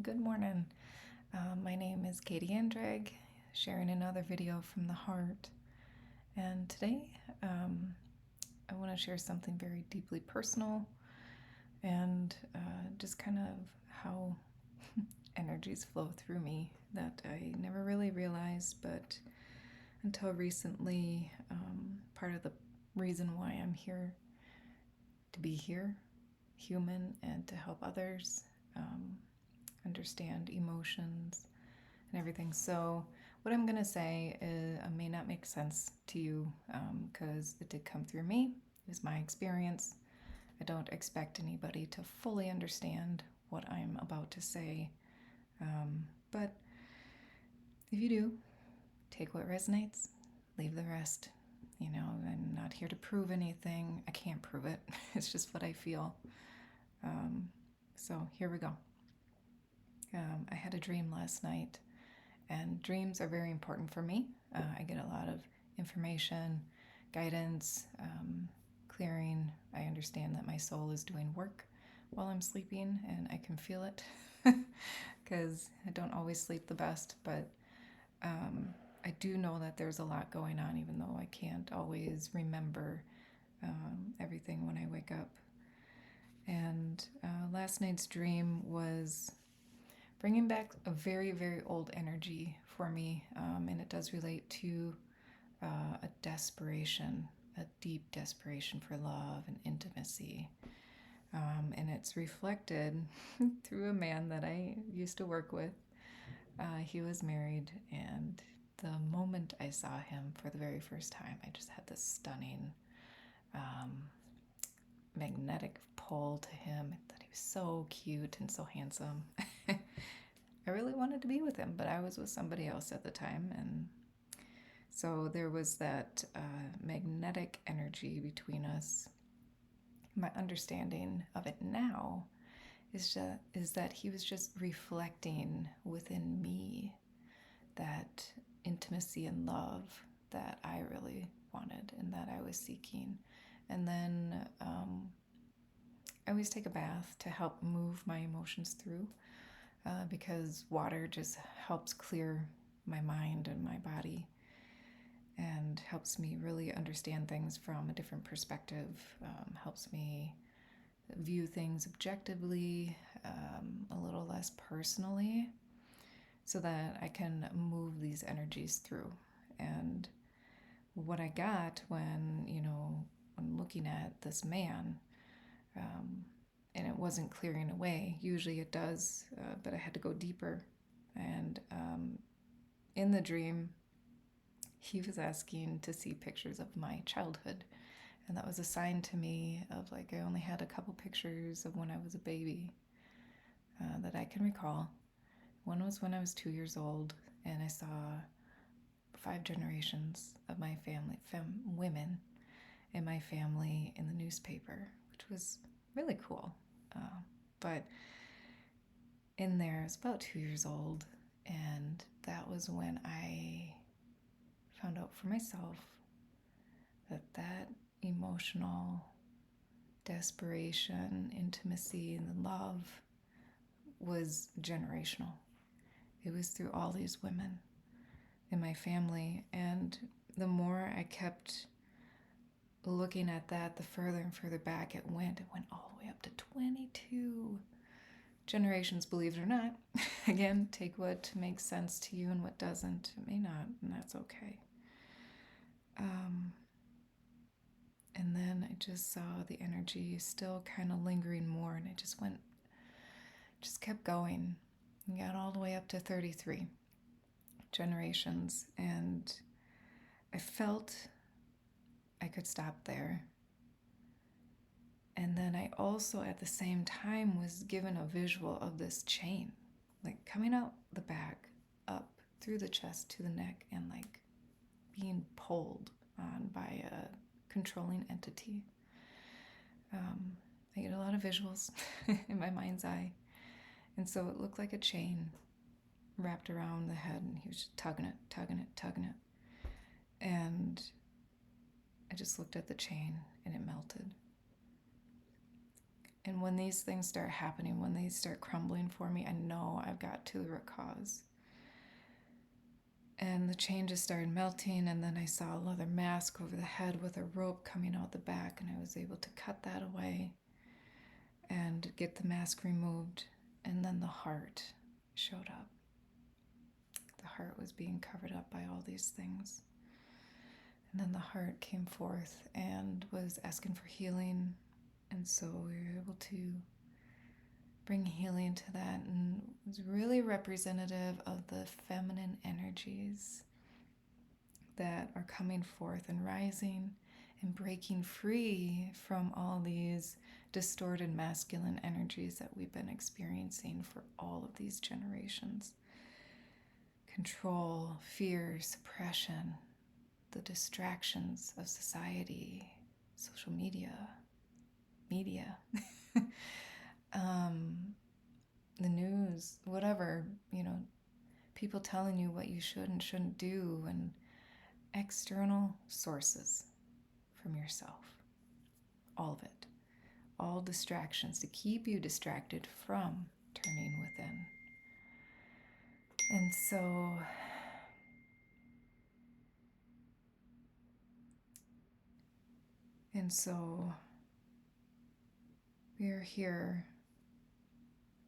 Good morning. My name is Katie Andrag, sharing another video from the heart. And today, I want to share something very deeply personal and just kind of how energies flow through me that I never really realized, but until recently, part of the reason why I'm here to be here, human, and to help others understand emotions and everything. So, what I'm going to say may not make sense to you because it did come through me. It was my experience. I don't expect anybody to fully understand what I'm about to say. But if you do, take what resonates, leave the rest. You know, I'm not here to prove anything. I can't prove it. It's just what I feel. So here we go. I had a dream last night, and dreams are very important for me. I get a lot of information, guidance, clearing. I understand that my soul is doing work while I'm sleeping, and I can feel it because I don't always sleep the best, but I do know that there's a lot going on, even though I can't always remember everything when I wake up. And last night's dream was bringing back a very, very old energy for me, and it does relate to a desperation, a deep desperation for love and intimacy. And it's reflected through a man that I used to work with. He was married, and the moment I saw him for the very first time, I just had this stunning magnetic pull to him, that he was so cute and so handsome. I really wanted to be with him, but I was with somebody else at the time, and so there was that magnetic energy between us. My understanding of it now is that he was just reflecting within me that intimacy and love that I really wanted and that I was seeking. And then I always take a bath to help move my emotions through because water just helps clear my mind and my body and helps me really understand things from a different perspective, helps me view things objectively, a little less personally, so that I can move these energies through. And what I got when looking at this man, and it wasn't clearing away. Usually it does, but I had to go deeper. And in the dream, he was asking to see pictures of my childhood. And that was a sign to me of I only had a couple pictures of when I was a baby that I can recall. One was when I was 2 years old, and I saw 5 generations of my family, women in my family in the newspaper, which was really cool. But in there, I was about 2 years old, and that was when I found out for myself that emotional desperation, intimacy, and the love was generational. It was through all these women in my family, and the more I kept looking at that, the further and further back it went. It went all the way up to 22 generations, believe it or not. Again, take what makes sense to you and what doesn't. It may not, and that's okay. And then I just saw the energy still kind of lingering more, and it just kept going. And got all the way up to 33 generations, and I felt I could stop there. And then I also at the same time was given a visual of this chain, coming out the back, up through the chest to the neck, and being pulled on by a controlling entity. I get a lot of visuals in my mind's eye. And so it looked like a chain wrapped around the head, and he was just tugging it, tugging it, tugging it. And I just looked at the chain, and it melted. And when these things start happening, when they start crumbling for me, I know I've got to the root cause. And the changes started melting, and then I saw a leather mask over the head with a rope coming out the back, and I was able to cut that away and get the mask removed. And then the heart showed up. The heart was being covered up by all these things. And then the heart came forth and was asking for healing. And so we were able to bring healing to that, and it was really representative of the feminine energies that are coming forth and rising and breaking free from all these distorted masculine energies that we've been experiencing for all of these generations. Control, fear, suppression, the distractions of society, social media, the news, whatever, people telling you what you should and shouldn't do, and external sources from yourself. All of it. All distractions to keep you distracted from turning within. And so we are here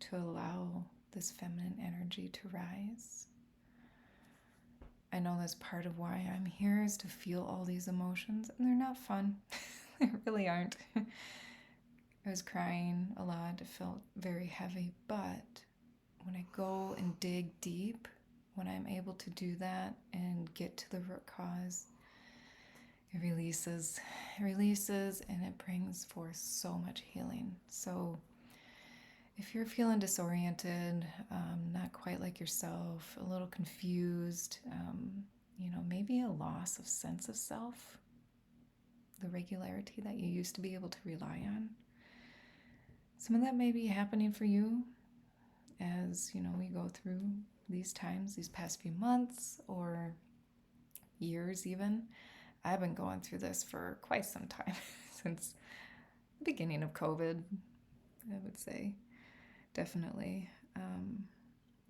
to allow this feminine energy to rise. I know that's part of why I'm here, is to feel all these emotions, and they're not fun. They really aren't. I was crying a lot. It felt very heavy, but when I go and dig deep, when I'm able to do that and get to the root cause, it releases, and it brings forth so much healing. So if you're feeling disoriented, not quite like yourself, a little confused, maybe a loss of sense of self, the regularity that you used to be able to rely on, some of that may be happening for you as, we go through these times, these past few months or years even. I've been going through this for quite some time, since the beginning of COVID, I would say, definitely.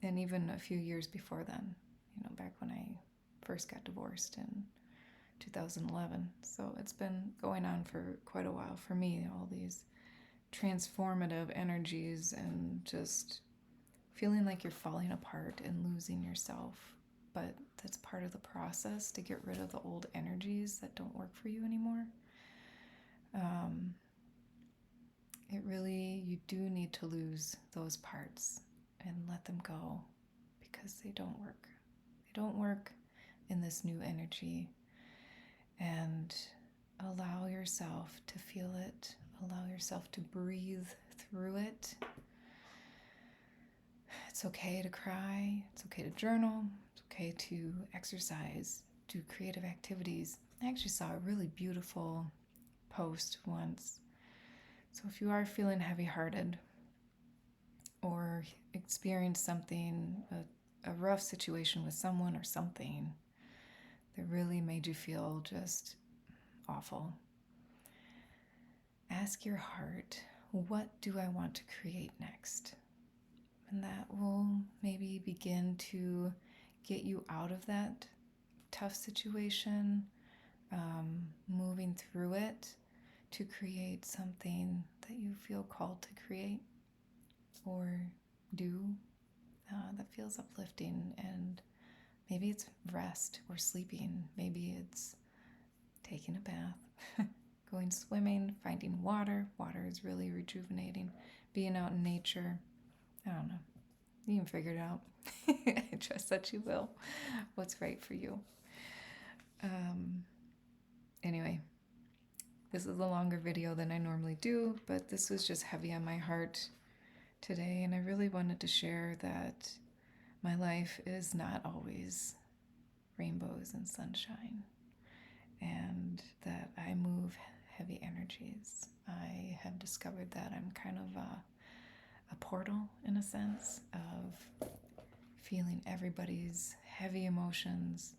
And even a few years before then, back when I first got divorced in 2011. So it's been going on for quite a while for me, all these transformative energies and just feeling like you're falling apart and losing yourself. But that's part of the process to get rid of the old energies that don't work for you anymore. You do need to lose those parts and let them go, because they don't work. They don't work in this new energy. And allow yourself to feel it. Allow yourself to breathe through it. It's okay to cry. It's okay to journal. It's okay to exercise, do creative activities. I actually saw a really beautiful post once. So if you are feeling heavy-hearted or experience something, a rough situation with someone or something that really made you feel just awful, ask your heart, what do I want to create next? And that will maybe begin to get you out of that tough situation, moving through it to create something that you feel called to create or do that feels uplifting. And maybe it's rest or sleeping. Maybe it's taking a bath, going swimming, finding water. Water is really rejuvenating. Being out in nature. I don't know. You can figure it out. I trust that you will. What's right for you. Anyway, this is a longer video than I normally do, but this was just heavy on my heart today, and I really wanted to share that my life is not always rainbows and sunshine, and that I move heavy energies. I have discovered that I'm kind of a portal, in a sense, of feeling everybody's heavy emotions,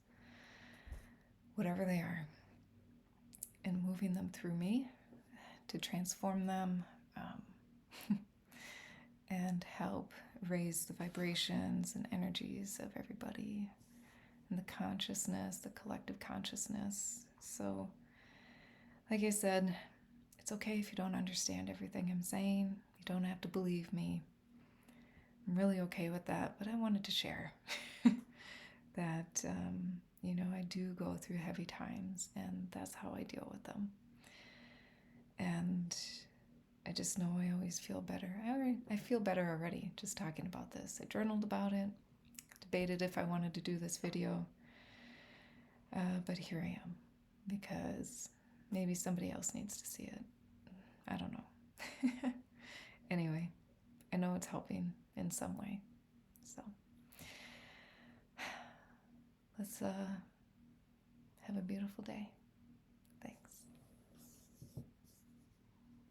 whatever they are, and moving them through me to transform them, and help raise the vibrations and energies of everybody and the consciousness, the collective consciousness. So, like I said, it's okay if you don't understand everything I'm saying. You don't have to believe me. I'm really okay with that, but I wanted to share that, I do go through heavy times, and that's how I deal with them. And I just know I always feel better. I feel better already just talking about this. I journaled about it, debated if I wanted to do this video, but here I am, because maybe somebody else needs to see it. I don't know. Anyway, I know it's helping in some way. So let's have a beautiful day.